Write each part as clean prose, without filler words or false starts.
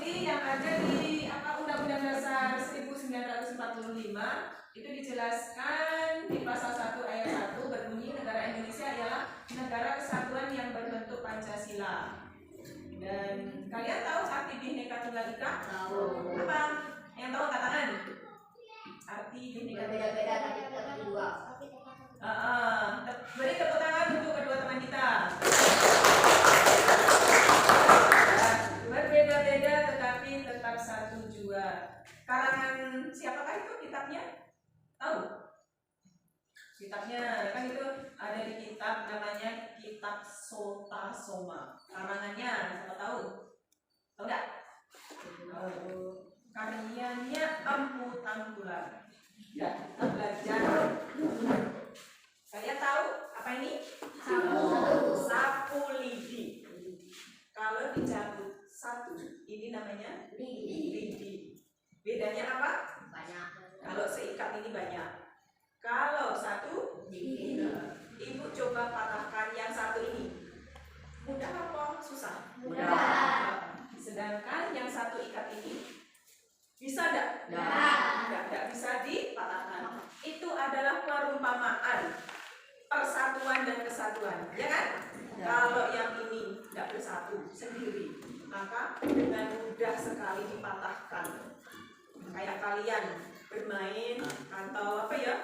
seperti yang ada di Undang-Undang Dasar 1945 itu dijelaskan di pasal 1 ayat 1 berbunyi negara Indonesia adalah negara kesatuan yang berbentuk Pancasila. Dan kalian tahu arti Bhinneka Tunggal Ika? Tahu. Apa? Yang tahu angkat tangan. Arti Bhinneka Tunggal Ika. Beda-beda tapi tetap dua. Beri tepuk tangan untuk kedua teman kita. Berbeda-beda tetapi tetap satu jua. Karangan siapakah itu kitabnya? Tahu? Kitabnya kan itu ada di kitab namanya Kitab Sota Soma. Karangannya siapa tahu? Tahu enggak? Karyanya Empu Tangkular. Ya, belajar. Kalian tahu apa ini? Sapu lidi. Kalau dicabut satu, ini namanya lidi. Bedanya apa? Banyak. Kalau seikat ini banyak. Kalau satu, ibu coba patahkan yang satu ini. Mudah apa susah? Mudah. Sedangkan yang satu ikat ini bisa enggak? Enggak bisa dipatahkan. Itu adalah perumpamaan persatuan dan kesatuan, ya kan? Ya. Kalau yang ini enggak bersatu sendiri, maka dengan mudah sekali dipatahkan. Kayak kalian bermain atau apa ya?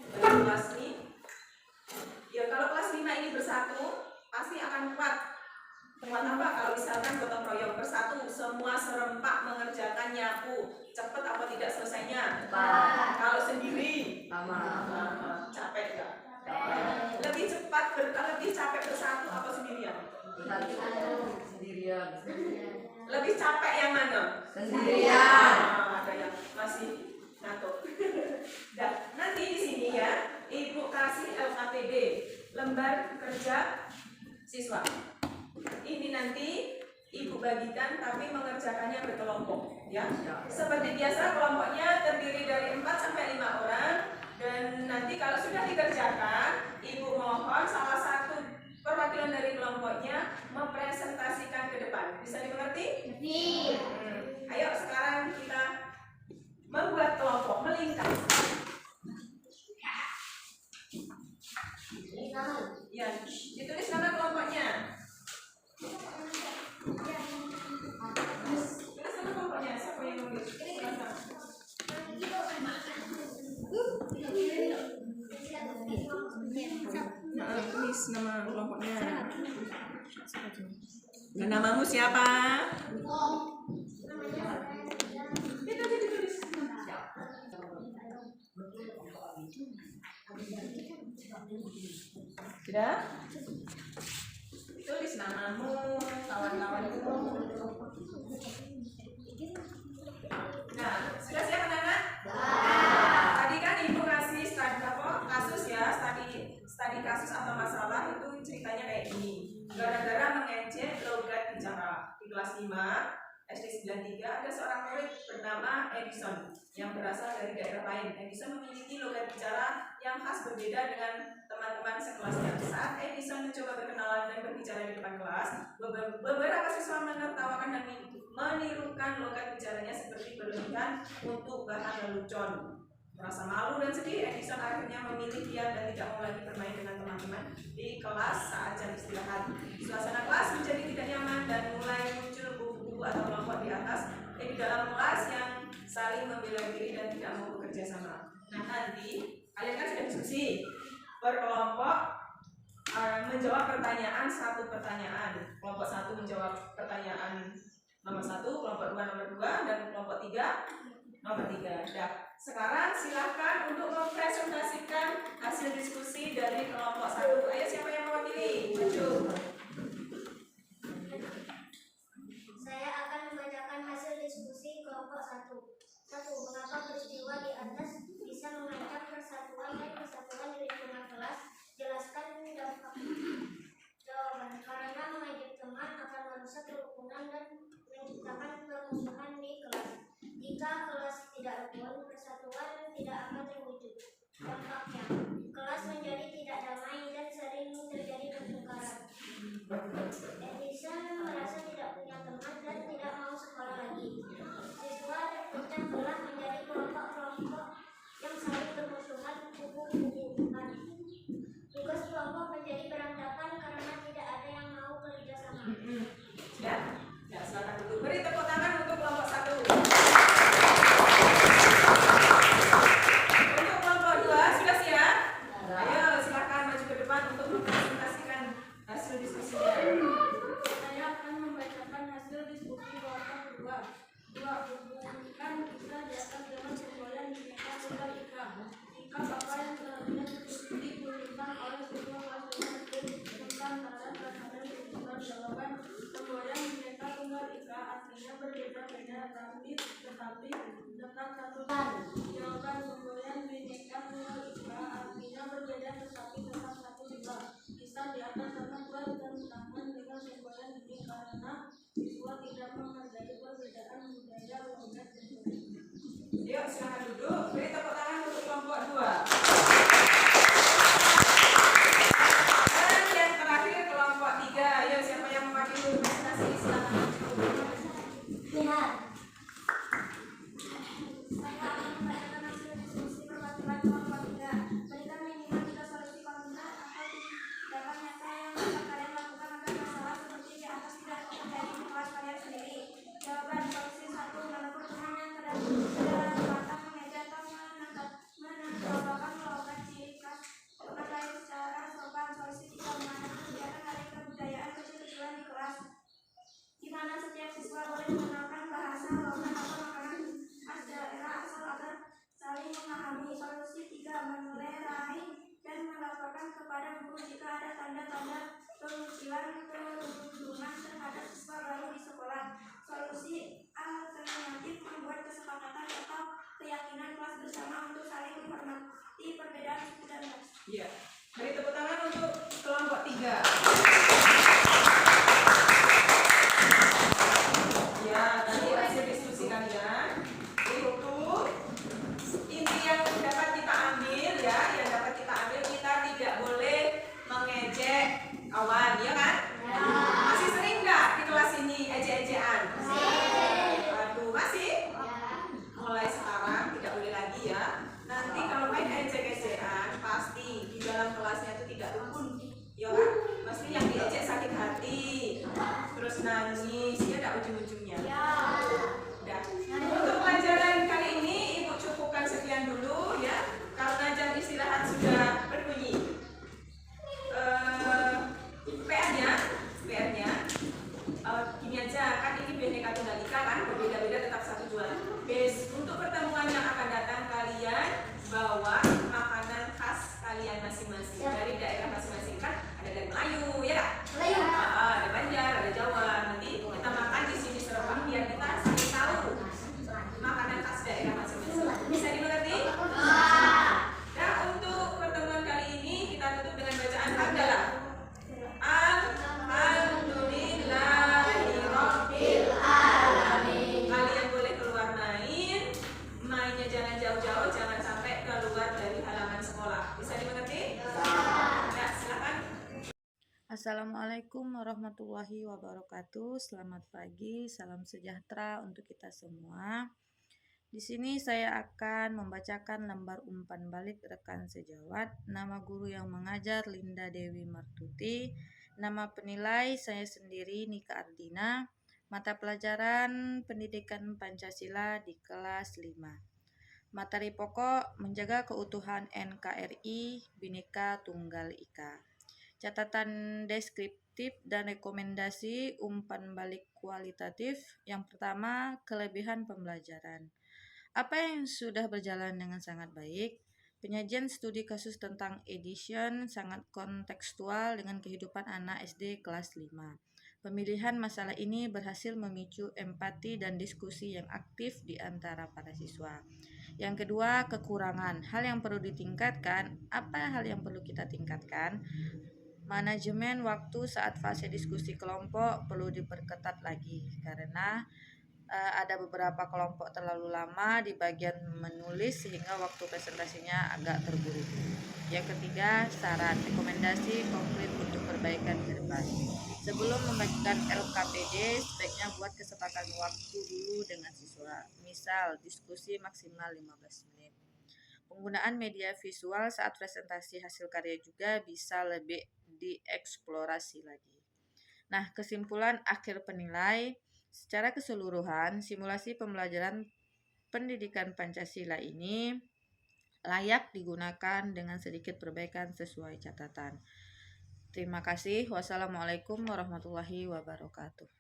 Kelas ini. Ya kalau kelas 5 ini bersatu, pasti akan kuat. Kuat apa? Kalau misalkan gotong royong bersatu, semua serempak mengerjakan nyapu, cepet apa tidak selesainya? Kalau sendiri, capek enggak? Lebih cepat, lebih capek bersatu apa sendirian? Sendirian. Lebih capek yang mana? Sendirian. Ada yang masih ngantuk. Dan nanti di sini ya, ibu kasih LKPD, lembar kerja siswa. Ini nanti ibu bagikan tapi mengerjakannya berkelompok ya. Seperti biasa kelompoknya terdiri dari 4 sampai 5 orang dan nanti kalau sudah dikerjakan ibu mohon salah satu perwakilan dari kelompoknya mempresentasikan ke depan. Bisa dimengerti? Ayo sekarang kita membuat kelompok melingkar. Ya, ditulis nama kelompoknya. Siapa yang nulis? Tulis nama kelompoknya. Dan namamu siapa? Ditulis. Sudah? Tulis namamu, kawan-kawanmu. Nah, sudah siap anak-anak? Tadi kan ibu kasih kasus ya, studi kasus atau masalah itu ceritanya kayak gini. Gara-gara mengejek logat bicara di kelas 5 SD 93 ada seorang murid bernama Edison yang berasal dari daerah lain. Edison memiliki logat bicara yang khas berbeda dengan teman-teman sekelasnya. Saat Edison mencoba berkenalan dan berbicara di depan kelas, beberapa siswa menertawakan dan menirukan logat bicaranya seperti berlebihan untuk bahan lelucon. Merasa malu dan sedih, Edison akhirnya memilih diam dan tidak mau lagi bermain dengan teman-teman di kelas saat jam istirahat. Suasana kelas menjadi tidak nyaman dan mulai muncul buku-buku atau kelompok di atas di dalam kelas yang saling membela diri dan tidak mau bekerja sama. Nah nanti kalian kan sudah diskusi berkelompok menjawab pertanyaan satu pertanyaan. Kelompok 1 menjawab pertanyaan nomor 1, kelompok 2 nomor 2 dan kelompok 3 nomor 3. Nah, sekarang silakan untuk mempresentasikan hasil diskusi dari kelompok 1. Ayo siapa yang mewakili? Maju. Saya akan membacakan hasil diskusi kelompok 1. 1. Mengapa peristiwa di atas bisa mengancam persatuan dan kesatuan di lingkungan kelas? Jelaskan dampaknya. Jawaban. Karena mengajak teman akan merusak kerukunan dan menciptakan permusuhan di kelas. Jika kelas tidak rukun, persatuan tidak akan terwujud. Dampaknya, kelas menjadi tidak damai dan sering terjadi pertengkaran. Edison merasa tidak punya teman dan tidak mau sekolah lagi. tetapi dekat satu jawaban semboyan bineka tunggal ika artinya berbeda tetapi tetap satu juga. Bisa di atas sangat kuat dan menangan dengan semboyan ini karena siswa tidak menghargai perbedaan budaya, logat, dan sebagainya. Yuk silakan duduk. Beri tepuk tangan untuk kelompok 2. Dan yang terakhir kelompok 3. Ayo siapa yang mewakili huruf prestasi silakan maju. Lihat. Saya akan membacakan hasil diskusi perwakilan kelompok 3. Berikan minimal 3 solusi konkret atau tindakan nyata yang dapat kalian lakukan agar masalah seperti di atas tidak terjadi di kelas kalian sendiri. Jawaban solusi 1. Menegur teman yang kedapatan mengeja atau menambahkan logat ciri khas teman lain secara sopan. Solusi 3. Mengadakan kegiatan hari kebudayaan kecil-kecilan di kelas, di mana setiap siswa boleh mengenalkan bahasa, logat, atau makanan khas daerah asal agar saling memahami. Solusi 3. Menelerai dan melaporkan kepada guru jika ada tanda-tanda kelucuan perundungan terhadap siswa baru di sekolah. Solusi alternatif. Membuat kesepakatan atau keyakinan kelas bersama untuk saling menghormati perbedaan suku dan ras. Iya. Beri tepuk tangan untuk kelompok 3. Ya, tadi hasil diskusi kalian itu inti yang dapat kita ambil ya, yang dapat kita ambil kita tidak boleh mengejek kawan, ya kan? Masih sering nggak di kelas ini ejek-ejekan? Aduh, masih? Mulai sekarang tidak boleh lagi ya. Nanti kalau main ejek-ejekan pasti di dalam kelasnya itu tidak rukun, ya kan? Pasti yang diejek sakit hati, terus nangis, ya tidak ujung-ujungnya. Udah. Untuk pelajaran kali ini Ibu cukupkan sekian dulu ya, karena jam istirahat sudah berbunyi. PR-nya gini aja, kan ini Bhinneka Tunggal Ika kan, berbeda-beda tetap satu jualan. Untuk pertemuan yang akan datang kalian bawa makanan khas kalian masing-masing dari daerah masing-masing, kan ada dari Melayu ya kan? Ada Banjar, ada Jawa. Nanti kita makan di sini serempak biar kita saling tahu makanan khas daerah masing-masing. Bisa dimengerti? Nah, untuk pertemuan kali ini kita tutup dengan bacaan hamdalah. Alhamdulillahirabbil alamin. Kalian boleh keluar mainnya jangan jauh-jauh, jangan sampai keluar dari halaman sekolah. Bisa dimengerti? Ya, silakan. Assalamualaikum warahmatullahi wabarakatuh. Selamat pagi, salam sejahtera untuk kita semua. Di sini saya akan membacakan lembar umpan balik rekan sejawat. Nama guru yang mengajar Linda Dewi Martuti. Nama penilai saya sendiri Nika Ardina. Mata pelajaran Pendidikan Pancasila di kelas 5. Materi pokok menjaga keutuhan NKRI Bhinneka Tunggal Ika. Catatan deskriptif dan rekomendasi umpan balik kualitatif. Yang pertama, kelebihan pembelajaran. Apa yang sudah berjalan dengan sangat baik? Penyajian studi kasus tentang edition sangat kontekstual dengan kehidupan anak SD kelas 5. Pemilihan masalah ini berhasil memicu empati dan diskusi yang aktif di antara para siswa. Yang kedua, kekurangan. Hal yang perlu ditingkatkan. Apa hal yang perlu kita tingkatkan? Manajemen waktu saat fase diskusi kelompok perlu diperketat lagi karena ada beberapa kelompok terlalu lama di bagian menulis sehingga waktu presentasinya agak terburu-buru. Yang ketiga, saran rekomendasi konkret untuk perbaikan ke depan. Sebelum membagikan LKPD, sebaiknya buat kesepakatan waktu dulu dengan siswa. Misal, diskusi maksimal 15 menit. Penggunaan media visual saat presentasi hasil karya juga bisa lebih dieksplorasi lagi. Nah, kesimpulan akhir penilai. Secara keseluruhan, simulasi pembelajaran pendidikan Pancasila ini layak digunakan dengan sedikit perbaikan sesuai catatan. Terima kasih. Wassalamualaikum warahmatullahi wabarakatuh.